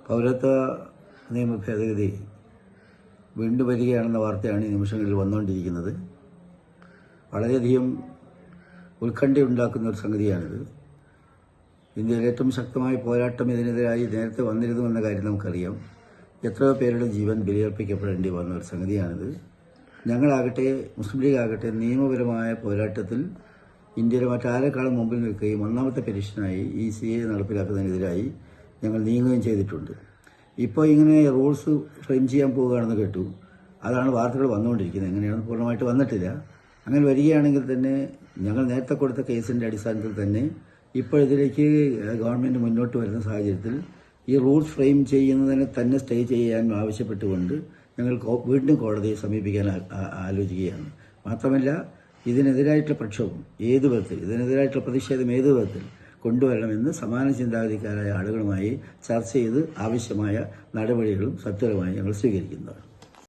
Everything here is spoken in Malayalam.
പൗരത്വ നിയമ ഭേദഗതി വീണ്ടും വരികയാണെന്ന വാർത്തയാണ് ഈ നിമിഷങ്ങളിൽ വന്നുകൊണ്ടിരിക്കുന്നത്. വളരെയധികം ഉത്കണ്ഠയുണ്ടാക്കുന്ന ഒരു സംഗതിയാണിത്. ഇന്ത്യയിൽ ഏറ്റവും ശക്തമായ പോരാട്ടം ഇതിനെതിരായി നേരത്തെ വന്നിരുന്നുവെന്ന കാര്യം നമുക്കറിയാം. എത്രയോ പേരുടെ ജീവൻ ബലിയർപ്പിക്കപ്പെടേണ്ടി വന്ന ഒരു സംഗതിയാണിത്. ഞങ്ങളാകട്ടെ, മുസ്ലിം ലീഗ് ആകട്ടെ, നിയമപരമായ പോരാട്ടത്തിൽ ഇന്ത്യയിലെ മറ്റാരെക്കാളും മുമ്പിൽ നിൽക്കുകയും ഒന്നാമത്തെ പെറ്റീഷനായി ഈ CA നടപ്പിലാക്കുന്നതിനെതിരായി ഞങ്ങൾ നീങ്ങുകയും ചെയ്തിട്ടുണ്ട്. ഇപ്പോൾ ഇങ്ങനെ റൂൾസ് ഫ്രെയിം ചെയ്യാൻ പോവുകയാണെന്ന് കേട്ടു. അതാണ് വാർത്തകൾ വന്നുകൊണ്ടിരിക്കുന്നത്. എങ്ങനെയാണെന്ന് പൂർണ്ണമായിട്ട് വന്നിട്ടില്ല. അങ്ങനെ വരികയാണെങ്കിൽ തന്നെ ഞങ്ങൾ നേരത്തെ കൊടുത്ത കേസിൻ്റെ അടിസ്ഥാനത്തിൽ തന്നെ ഇപ്പോഴിതിലേക്ക് ഗവൺമെൻറ് മുന്നോട്ട് വരുന്ന സാഹചര്യത്തിൽ ഈ റൂൾസ് ഫ്രെയിം ചെയ്യുന്നതിനെ തന്നെ സ്റ്റേ ചെയ്യാൻ ആവശ്യപ്പെട്ടുകൊണ്ട് ഞങ്ങൾ വീണ്ടും കോടതിയെ സമീപിക്കാൻ ആലോചിക്കുകയാണ്. മാത്രമല്ല, ഇതിനെതിരായിട്ടുള്ള പ്രക്ഷോഭം ഏത് വിധത്തിൽ, ഇതിനെതിരായിട്ടുള്ള പ്രതിഷേധം ഏത് വിധത്തിൽ കൊണ്ടുവരണമെന്ന് സമാന ചിന്താഗതിക്കാരായ ആളുകളുമായി ചർച്ച ചെയ്ത് ആവശ്യമായ നടപടികളും സത്വരമായി ഞങ്ങൾ സ്വീകരിക്കുന്നതാണ്.